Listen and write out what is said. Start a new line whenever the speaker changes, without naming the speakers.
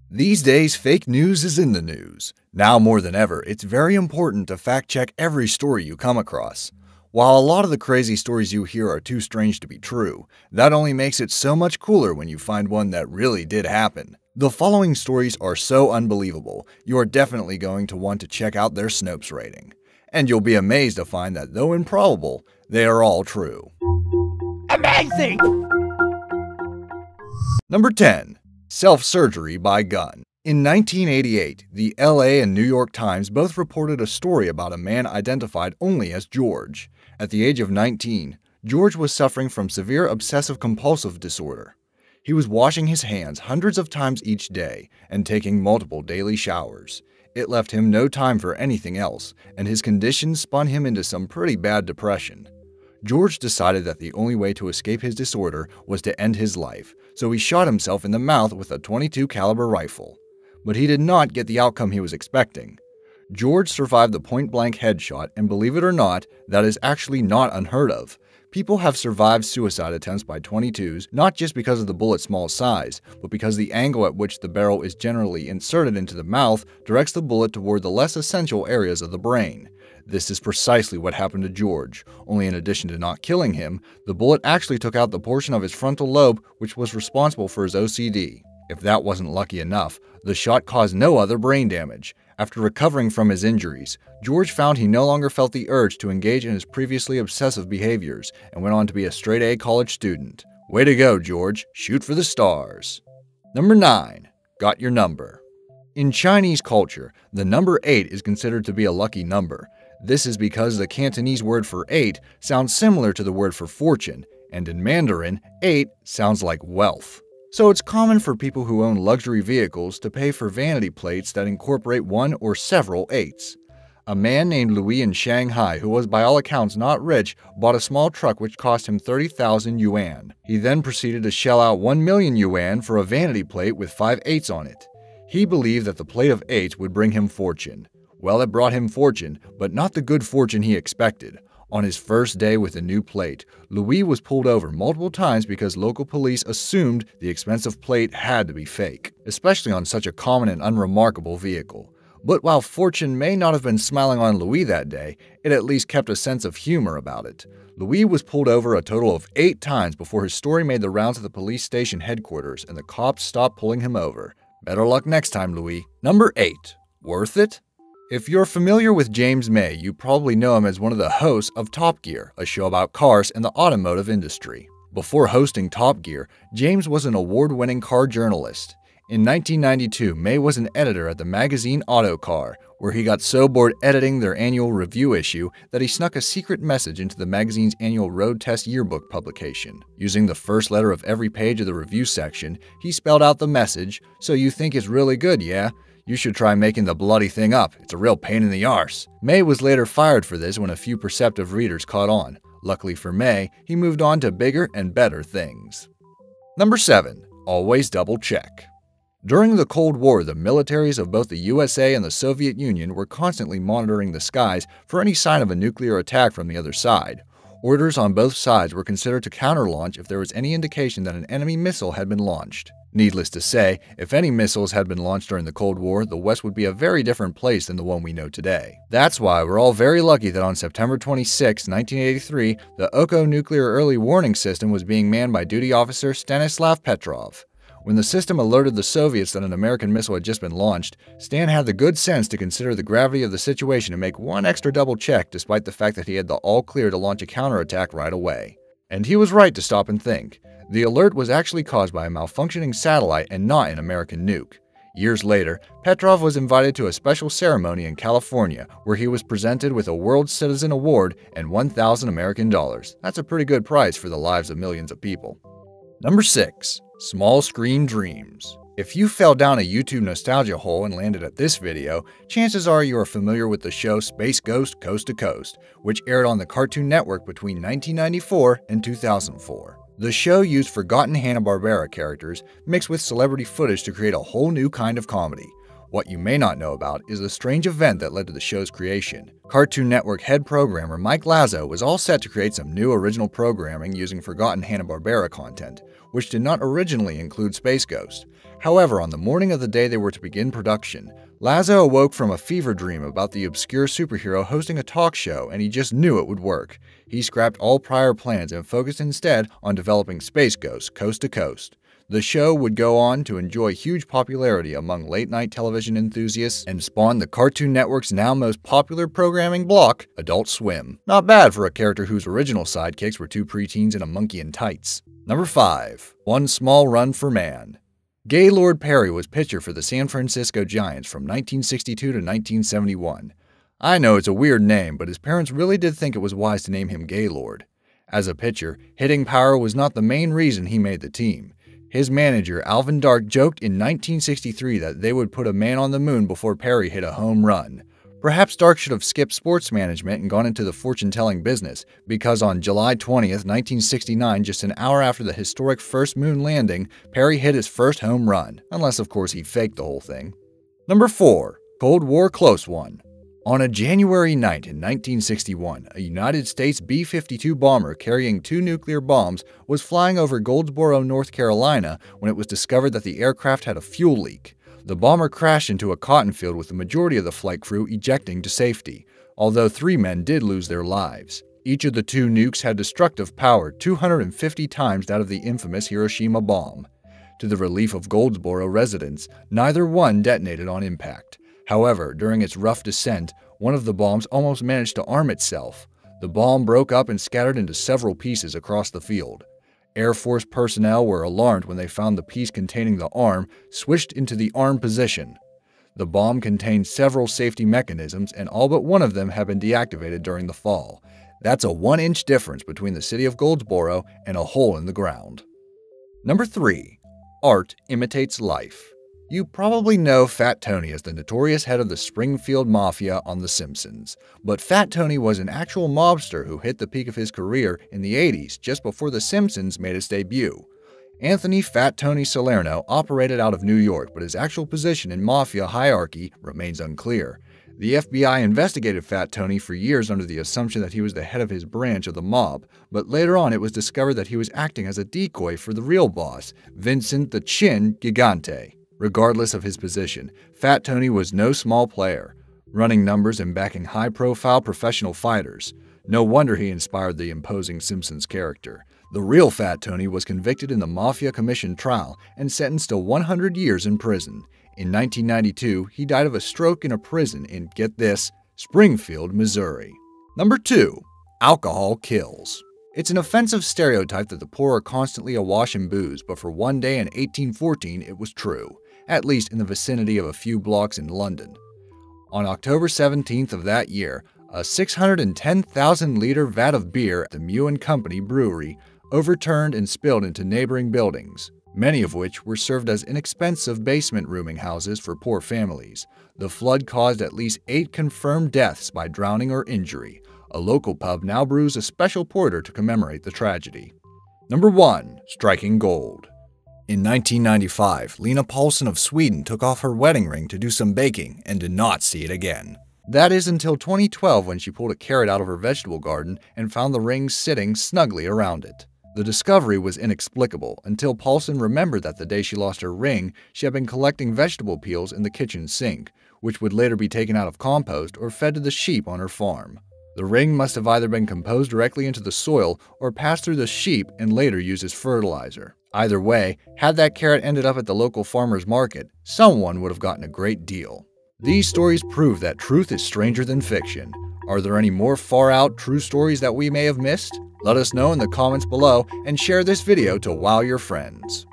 These days, fake news is in the news. Now more than ever, it's very important to fact-check every story you come across. While a lot of the crazy stories you hear are too strange to be true, that only makes it so much cooler when you find one that really did happen. The following stories are so unbelievable, you are definitely going to want to check out their Snopes rating. And you'll be amazed to find that though improbable, they are all true.
Amazing!
Number 10. Self-surgery by gun. In 1988, the LA and New York Times both reported a story about a man identified only as George. At the age of 19, George was suffering from severe obsessive-compulsive disorder. He was washing his hands hundreds of times each day and taking multiple daily showers. It left him no time for anything else, and his condition spun him into some pretty bad depression. George decided that the only way to escape his disorder was to end his life, so he shot himself in the mouth with a .22 caliber rifle. But he did not get the outcome he was expecting. George survived the point-blank headshot, and believe it or not, that is actually not unheard of. People have survived suicide attempts by .22s not just because of the bullet's small size, but because the angle at which the barrel is generally inserted into the mouth directs the bullet toward the less essential areas of the brain. This is precisely what happened to George, only in addition to not killing him, the bullet actually took out the portion of his frontal lobe which was responsible for his OCD. If that wasn't lucky enough, the shot caused no other brain damage. After recovering from his injuries, George found he no longer felt the urge to engage in his previously obsessive behaviors and went on to be a straight-A college student. Way to go, George. Shoot for the stars. Number 9. Got your number. In Chinese culture, the number 8 is considered to be a lucky number. This is because the Cantonese word for 8 sounds similar to the word for fortune, and in Mandarin, 8 sounds like wealth. So it's common for people who own luxury vehicles to pay for vanity plates that incorporate one or several 8s. A man named Louis in Shanghai, who was by all accounts not rich, bought a small truck which cost him 30,000 yuan. He then proceeded to shell out 1 million yuan for a vanity plate with 5 8s on it. He believed that the plate of 8s would bring him fortune. Well, it brought him fortune, but not the good fortune he expected. On his first day with a new plate, Louis was pulled over multiple times because local police assumed the expensive plate had to be fake, especially on such a common and unremarkable vehicle. But while fortune may not have been smiling on Louis that day, it at least kept a sense of humor about it. Louis was pulled over a total of 8 times before his story made the rounds of the police station headquarters and the cops stopped pulling him over. Better luck next time, Louis. Number 8. Worth it? If you're familiar with James May, you probably know him as one of the hosts of Top Gear, a show about cars and the automotive industry. Before hosting Top Gear, James was an award-winning car journalist. In 1992, May was an editor at the magazine Autocar, where he got so bored editing their annual review issue that he snuck a secret message into the magazine's annual road test yearbook publication. Using the first letter of every page of the review section, he spelled out the message, "So you think it's really good, yeah? You should try making the bloody thing up. It's a real pain in the arse." May was later fired for this when a few perceptive readers caught on. Luckily for May, he moved on to bigger and better things. Number 7. Always double check. During the Cold War, the militaries of both the USA and the Soviet Union were constantly monitoring the skies for any sign of a nuclear attack from the other side. Orders on both sides were considered to counter-launch if there was any indication that an enemy missile had been launched. Needless to say, if any missiles had been launched during the Cold War, the West would be a very different place than the one we know today. That's why we're all very lucky that on September 26, 1983, the Oko nuclear early warning system was being manned by duty officer Stanislav Petrov. When the system alerted the Soviets that an American missile had just been launched, Stan had the good sense to consider the gravity of the situation and make one extra double check despite the fact that he had the all clear to launch a counterattack right away. And he was right to stop and think. The alert was actually caused by a malfunctioning satellite and not an American nuke. Years later, Petrov was invited to a special ceremony in California where he was presented with a World Citizen Award and 1,000 American dollars. That's a pretty good price for the lives of millions of people. Number 6. Small screen dreams. If you fell down a YouTube nostalgia hole and landed at this video, chances are you are familiar with the show Space Ghost Coast to Coast, which aired on the Cartoon Network between 1994 and 2004. The show used forgotten Hanna-Barbera characters mixed with celebrity footage to create a whole new kind of comedy. What you may not know about is the strange event that led to the show's creation. Cartoon Network head programmer Mike Lazo was all set to create some new original programming using forgotten Hanna-Barbera content, which did not originally include Space Ghost. However, on the morning of the day they were to begin production, Lazo awoke from a fever dream about the obscure superhero hosting a talk show, and he just knew it would work. He scrapped all prior plans and focused instead on developing Space Ghost coast to coast. The show would go on to enjoy huge popularity among late-night television enthusiasts and spawn the Cartoon Network's now most popular programming block, Adult Swim. Not bad for a character whose original sidekicks were two preteens and a monkey in tights. Number 5. One Small Run for Man. Gaylord Perry was pitcher for the San Francisco Giants from 1962 to 1971. I know it's a weird name, but his parents really did think it was wise to name him Gaylord. As a pitcher, hitting power was not the main reason he made the team. His manager, Alvin Dark, joked in 1963 that they would put a man on the moon before Perry hit a home run. Perhaps Dark should have skipped sports management and gone into the fortune-telling business, because on July 20th, 1969, just an hour after the historic first moon landing, Perry hit his first home run, unless of course he faked the whole thing. Number 4. Cold War Close One. On a January night in 1961, a United States B-52 bomber carrying 2 nuclear bombs was flying over Goldsboro, North Carolina when it was discovered that the aircraft had a fuel leak. The bomber crashed into a cotton field with the majority of the flight crew ejecting to safety, although 3 men did lose their lives. Each of the 2 nukes had destructive power 250 times that of the infamous Hiroshima bomb. To the relief of Goldsboro residents, neither one detonated on impact. However, during its rough descent, one of the bombs almost managed to arm itself. The bomb broke up and scattered into several pieces across the field. Air Force personnel were alarmed when they found the piece containing the arm switched into the arm position. The bomb contained several safety mechanisms, and all but one of them had been deactivated during the fall. That's a 1-inch difference between the city of Goldsboro and a hole in the ground. Number 3. Art imitates life. You probably know Fat Tony as the notorious head of the Springfield Mafia on The Simpsons, but Fat Tony was an actual mobster who hit the peak of his career in the 80s just before The Simpsons made its debut. Anthony Fat Tony Salerno operated out of New York, but his actual position in mafia hierarchy remains unclear. The FBI investigated Fat Tony for years under the assumption that he was the head of his branch of the mob, but later on it was discovered that he was acting as a decoy for the real boss, Vincent the Chin Gigante. Regardless of his position, Fat Tony was no small player, running numbers and backing high-profile professional fighters. No wonder he inspired the imposing Simpsons character. The real Fat Tony was convicted in the Mafia Commission trial and sentenced to 100 years in prison. In 1992, he died of a stroke in a prison in, get this, Springfield, Missouri. Number 2. Alcohol kills. It's an offensive stereotype that the poor are constantly awash in booze, but for one day in 1814 it was true, at least in the vicinity of a few blocks in London. On October 17th of that year, a 610,000-liter vat of beer at the Mew & Company brewery overturned and spilled into neighboring buildings, many of which were served as inexpensive basement rooming houses for poor families. The flood caused at least 8 confirmed deaths by drowning or injury. A local pub now brews a special porter to commemorate the tragedy. Number 1. Striking gold. In 1995, Lena Paulsson of Sweden took off her wedding ring to do some baking and did not see it again. That is until 2012 when she pulled a carrot out of her vegetable garden and found the ring sitting snugly around it. The discovery was inexplicable until Paulsson remembered that the day she lost her ring, she had been collecting vegetable peels in the kitchen sink, which would later be taken out of compost or fed to the sheep on her farm. The ring must have either been composed directly into the soil or passed through the sheep and later used as fertilizer. Either way, had that carrot ended up at the local farmer's market, someone would have gotten a great deal. These stories prove that truth is stranger than fiction. Are there any more far-out true stories that we may have missed? Let us know in the comments below and share this video to wow your friends.